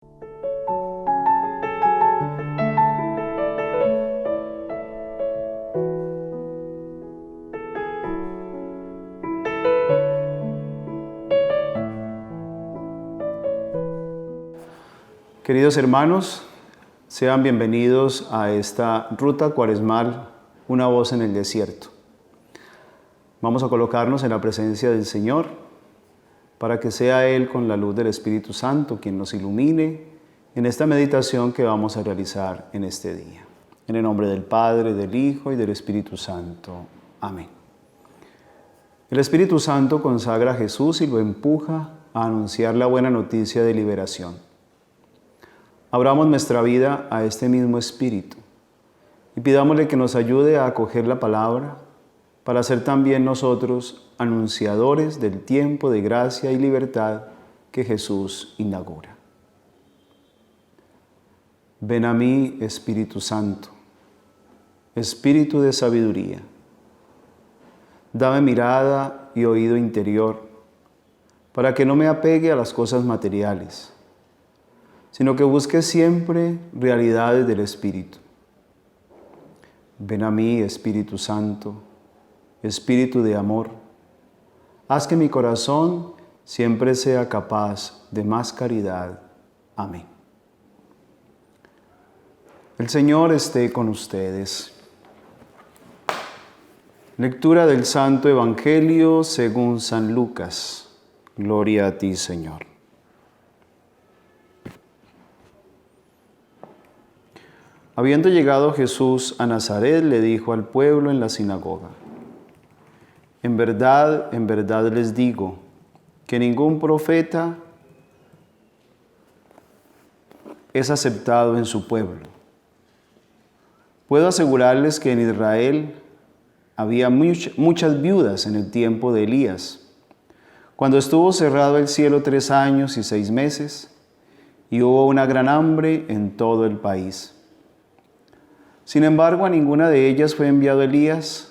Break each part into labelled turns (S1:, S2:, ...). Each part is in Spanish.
S1: Queridos hermanos, sean bienvenidos a esta ruta cuaresmal, una voz en el desierto. Vamos a colocarnos en la presencia del Señor para que sea Él con la luz del Espíritu Santo quien nos ilumine en esta meditación que vamos a realizar en este día. En el nombre del Padre, del Hijo y del Espíritu Santo. Amén. El Espíritu Santo consagra a Jesús y lo empuja a anunciar la buena noticia de liberación. Abramos nuestra vida a este mismo Espíritu y pidámosle que nos ayude a acoger la palabra para ser también nosotros anunciadores del tiempo de gracia y libertad que Jesús inaugura. Ven a mí, Espíritu Santo, Espíritu de sabiduría. Dame mirada y oído interior para que no me apegue a las cosas materiales, sino que busque siempre realidades del Espíritu. Ven a mí, Espíritu Santo, Espíritu de amor. Haz que mi corazón siempre sea capaz de más caridad. Amén. El Señor esté con ustedes. Lectura del Santo Evangelio según San Lucas. Gloria a ti, Señor. Habiendo llegado Jesús a Nazaret, le dijo al pueblo en la sinagoga: en verdad les digo, que ningún profeta es aceptado en su pueblo. Puedo asegurarles que en Israel había muchas viudas en el tiempo de Elías, cuando estuvo cerrado el cielo 3 años y 6 meses, y hubo una gran hambre en todo el país. Sin embargo, a ninguna de ellas fue enviado Elías,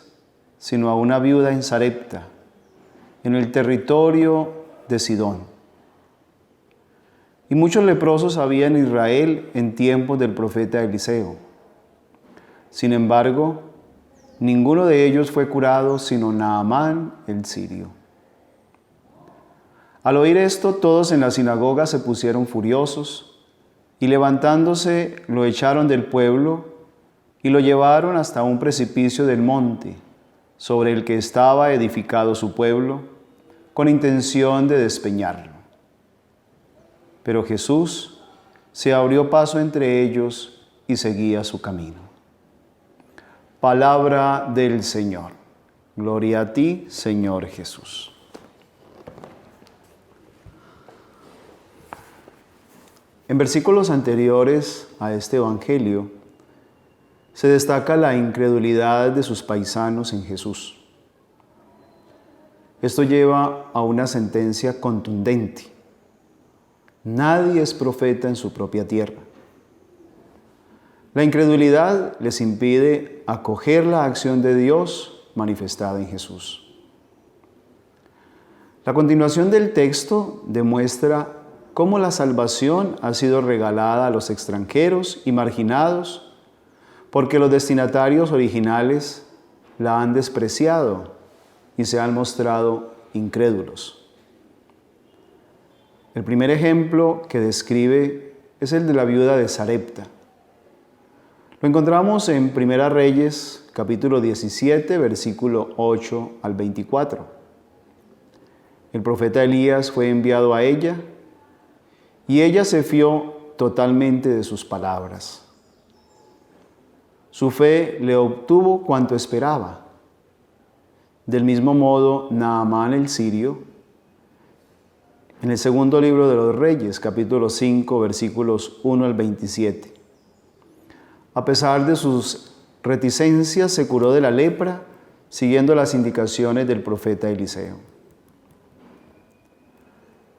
S1: sino a una viuda en Sarepta, en el territorio de Sidón. Y muchos leprosos había en Israel en tiempos del profeta Eliseo. Sin embargo, ninguno de ellos fue curado, sino Naamán el sirio. Al oír esto, todos en la sinagoga se pusieron furiosos, y levantándose lo echaron del pueblo, y lo llevaron hasta un precipicio del monte, sobre el que estaba edificado su pueblo, con intención de despeñarlo. Pero Jesús se abrió paso entre ellos y seguía su camino. Palabra del Señor. Gloria a ti, Señor Jesús. En versículos anteriores a este Evangelio, se destaca la incredulidad de sus paisanos en Jesús. Esto lleva a una sentencia contundente. Nadie es profeta en su propia tierra. La incredulidad les impide acoger la acción de Dios manifestada en Jesús. La continuación del texto demuestra cómo la salvación ha sido regalada a los extranjeros y marginados, porque los destinatarios originales la han despreciado y se han mostrado incrédulos. El primer ejemplo que describe es el de la viuda de Sarepta. Lo encontramos en Primera Reyes, capítulo 17, versículo 8 al 24. El profeta Elías fue enviado a ella y ella se fió totalmente de sus palabras. Su fe le obtuvo cuanto esperaba. Del mismo modo, Naamán el sirio, en el segundo libro de los Reyes, capítulo 5, versículos 1 al 27. A pesar de sus reticencias, se curó de la lepra, siguiendo las indicaciones del profeta Eliseo.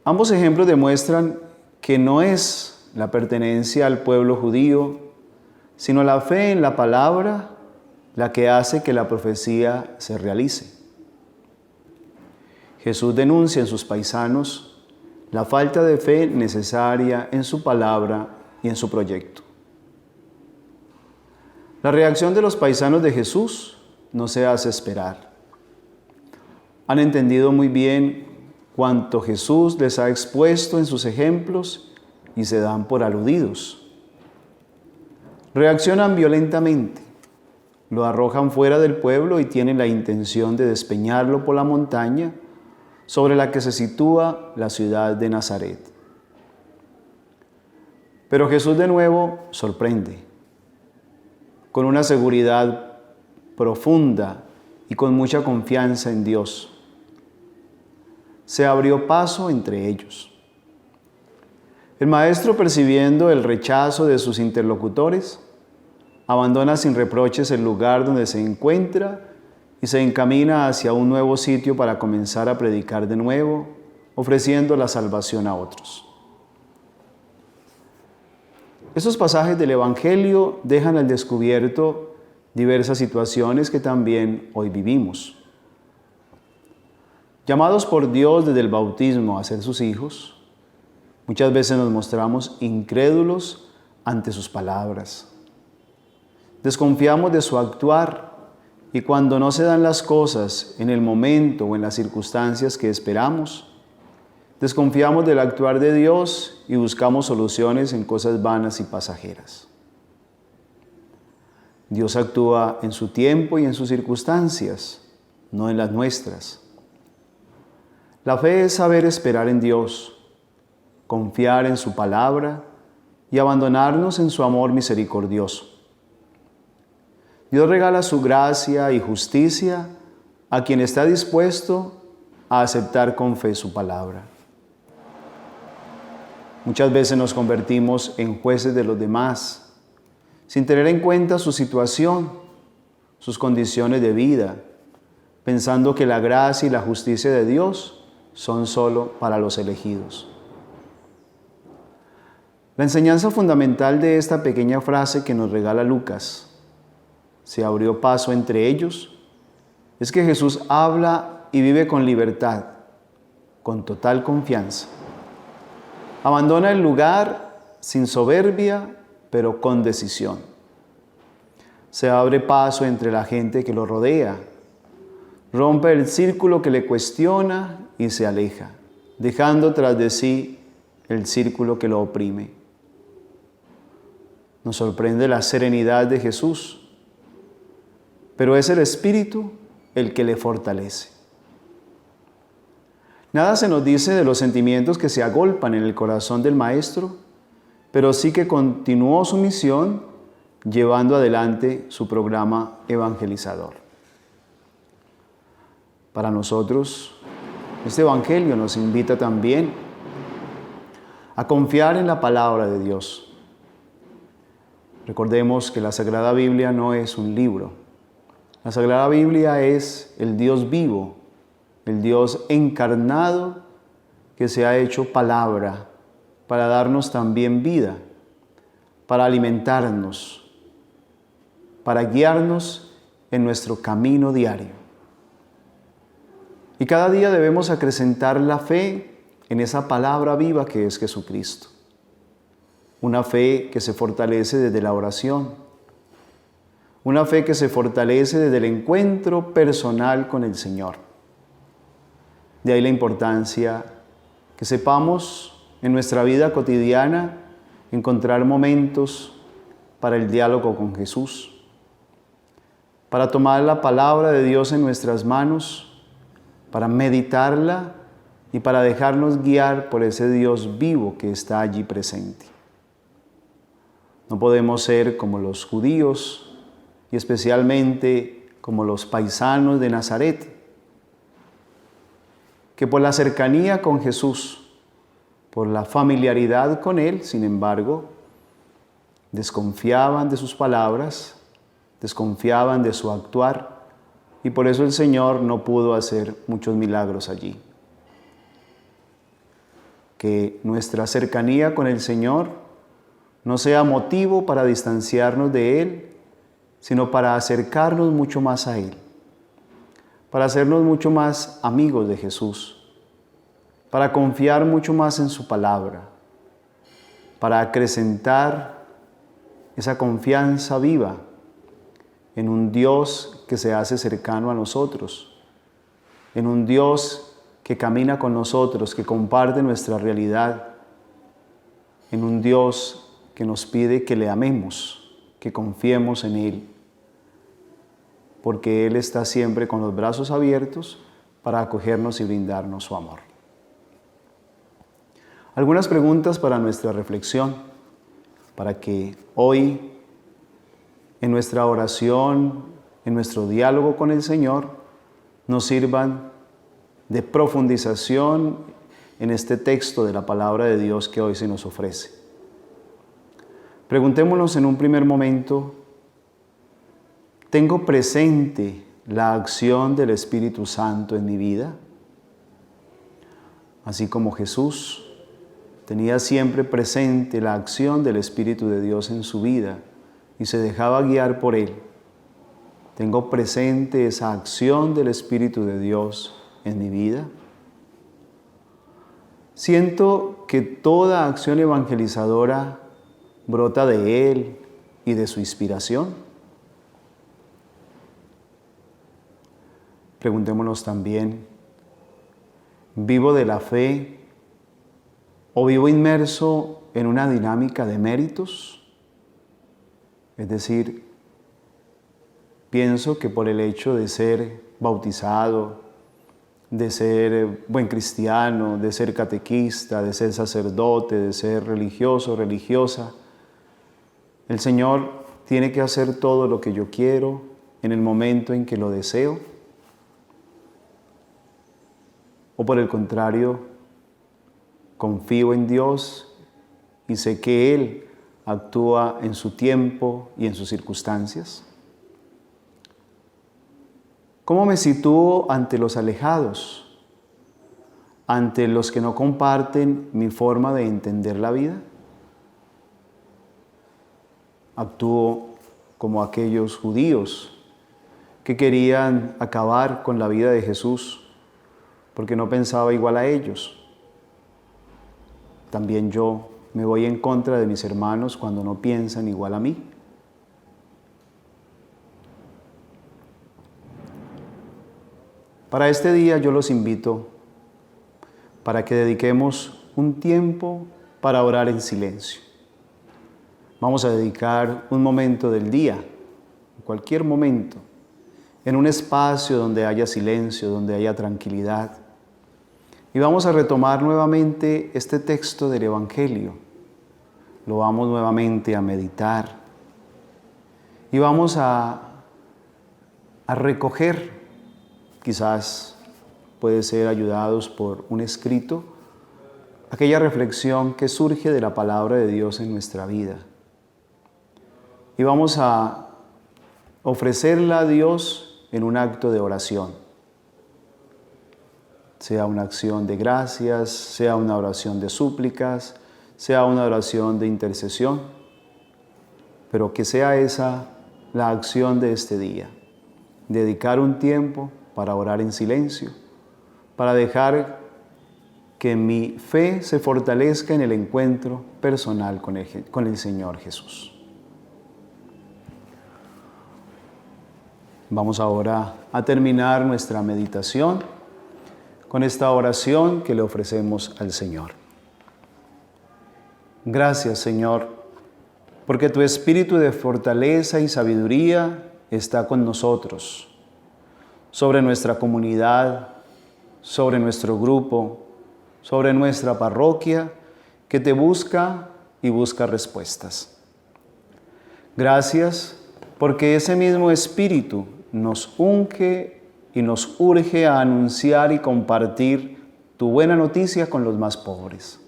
S1: Ambos ejemplos demuestran que no es la pertenencia al pueblo judío, sino la fe en la palabra la que hace que la profecía se realice. Jesús denuncia en sus paisanos la falta de fe necesaria en su palabra y en su proyecto. La reacción de los paisanos de Jesús no se hace esperar. Han entendido muy bien cuanto Jesús les ha expuesto en sus ejemplos y se dan por aludidos. Reaccionan violentamente, lo arrojan fuera del pueblo y tienen la intención de despeñarlo por la montaña sobre la que se sitúa la ciudad de Nazaret. Pero Jesús de nuevo sorprende, con una seguridad profunda y con mucha confianza en Dios. Se abrió paso entre ellos. El maestro, percibiendo el rechazo de sus interlocutores, abandona sin reproches el lugar donde se encuentra y se encamina hacia un nuevo sitio para comenzar a predicar de nuevo, ofreciendo la salvación a otros. Estos pasajes del Evangelio dejan al descubierto diversas situaciones que también hoy vivimos. Llamados por Dios desde el bautismo a ser sus hijos, muchas veces nos mostramos incrédulos ante sus palabras. Desconfiamos de su actuar y cuando no se dan las cosas en el momento o en las circunstancias que esperamos, desconfiamos del actuar de Dios y buscamos soluciones en cosas vanas y pasajeras. Dios actúa en su tiempo y en sus circunstancias, no en las nuestras. La fe es saber esperar en Dios, confiar en su palabra y abandonarnos en su amor misericordioso. Dios regala su gracia y justicia a quien está dispuesto a aceptar con fe su palabra. Muchas veces nos convertimos en jueces de los demás, sin tener en cuenta su situación, sus condiciones de vida, pensando que la gracia y la justicia de Dios son solo para los elegidos. La enseñanza fundamental de esta pequeña frase que nos regala Lucas, se abrió paso entre ellos, es que Jesús habla y vive con libertad, con total confianza. Abandona el lugar sin soberbia, pero con decisión. Se abre paso entre la gente que lo rodea, rompe el círculo que le cuestiona y se aleja, dejando tras de sí el círculo que lo oprime. Nos sorprende la serenidad de Jesús, pero es el Espíritu el que le fortalece. Nada se nos dice de los sentimientos que se agolpan en el corazón del Maestro, pero sí que continuó su misión llevando adelante su programa evangelizador. Para nosotros, este Evangelio nos invita también a confiar en la palabra de Dios. Recordemos que la Sagrada Biblia no es un libro. La Sagrada Biblia es el Dios vivo, el Dios encarnado que se ha hecho palabra para darnos también vida, para alimentarnos, para guiarnos en nuestro camino diario. Y cada día debemos acrecentar la fe en esa palabra viva que es Jesucristo. Una fe que se fortalece desde la oración. Una fe que se fortalece desde el encuentro personal con el Señor. De ahí la importancia que sepamos en nuestra vida cotidiana encontrar momentos para el diálogo con Jesús, para tomar la palabra de Dios en nuestras manos, para meditarla y para dejarnos guiar por ese Dios vivo que está allí presente. No podemos ser como los judíos y especialmente como los paisanos de Nazaret, que por la cercanía con Jesús, por la familiaridad con Él, sin embargo, desconfiaban de sus palabras, desconfiaban de su actuar, y por eso el Señor no pudo hacer muchos milagros allí. Que nuestra cercanía con el Señor no sea motivo para distanciarnos de Él, sino para acercarnos mucho más a Él, para hacernos mucho más amigos de Jesús para confiar mucho más en su palabra, para acrecentar esa confianza viva en un Dios que se hace cercano a nosotros, en un Dios que camina con nosotros, que comparte nuestra realidad, en un Dios que nos pide que le amemos, que confiemos en Él, porque Él está siempre con los brazos abiertos para acogernos y brindarnos su amor. Algunas preguntas para nuestra reflexión, para que hoy, en nuestra oración, en nuestro diálogo con el Señor, nos sirvan de profundización en este texto de la palabra de Dios que hoy se nos ofrece. Preguntémonos en un primer momento, ¿tengo presente la acción del Espíritu Santo en mi vida? Así como Jesús tenía siempre presente la acción del Espíritu de Dios en su vida y se dejaba guiar por Él. ¿Tengo presente esa acción del Espíritu de Dios en mi vida? Siento que toda acción evangelizadora brota de Él y de su inspiración. Preguntémonos también, ¿vivo de la fe o vivo inmerso en una dinámica de méritos? Es decir, pienso que por el hecho de ser bautizado, de ser buen cristiano, de ser catequista, de ser sacerdote, de ser religioso, religiosa, el Señor tiene que hacer todo lo que yo quiero en el momento en que lo deseo. O por el contrario, confío en Dios y sé que Él actúa en su tiempo y en sus circunstancias. ¿Cómo me sitúo ante los alejados, ante los que no comparten mi forma de entender la vida? ¿Actúo como aquellos judíos que querían acabar con la vida de Jesús porque no pensaba igual a ellos? También yo me voy en contra de mis hermanos cuando no piensan igual a mí. Para este día yo los invito para que dediquemos un tiempo para orar en silencio. Vamos a dedicar un momento del día, cualquier momento, en un espacio donde haya silencio, donde haya tranquilidad. Y vamos a retomar nuevamente este texto del Evangelio. Lo vamos nuevamente a meditar. Y vamos a recoger, quizás puede ser ayudados por un escrito, aquella reflexión que surge de la palabra de Dios en nuestra vida. Y vamos a ofrecerla a Dios en un acto de oración. Sea una acción de gracias, sea una oración de súplicas, sea una oración de intercesión, pero que sea esa la acción de este día. Dedicar un tiempo para orar en silencio, para dejar que mi fe se fortalezca en el encuentro personal con el Señor Jesús. Vamos ahora a terminar nuestra meditación con esta oración que le ofrecemos al Señor. Gracias, Señor, porque tu espíritu de fortaleza y sabiduría está con nosotros, sobre nuestra comunidad, sobre nuestro grupo, sobre nuestra parroquia, que te busca y busca respuestas. Gracias, porque ese mismo espíritu nos unge y nos urge a anunciar y compartir tu buena noticia con los más pobres.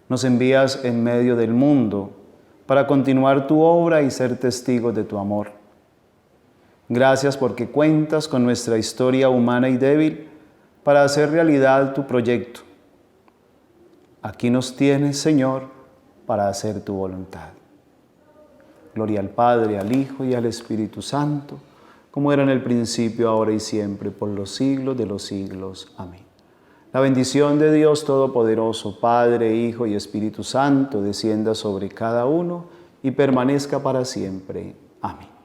S1: Nos envías en medio del mundo para continuar tu obra y ser testigos de tu amor. Gracias porque cuentas con nuestra historia humana y débil para hacer realidad tu proyecto. Aquí nos tienes, Señor, para hacer tu voluntad. Gloria al Padre, al Hijo y al Espíritu Santo, como era en el principio, ahora y siempre, por los siglos de los siglos. Amén. La bendición de Dios Todopoderoso, Padre, Hijo y Espíritu Santo, descienda sobre cada uno y permanezca para siempre. Amén.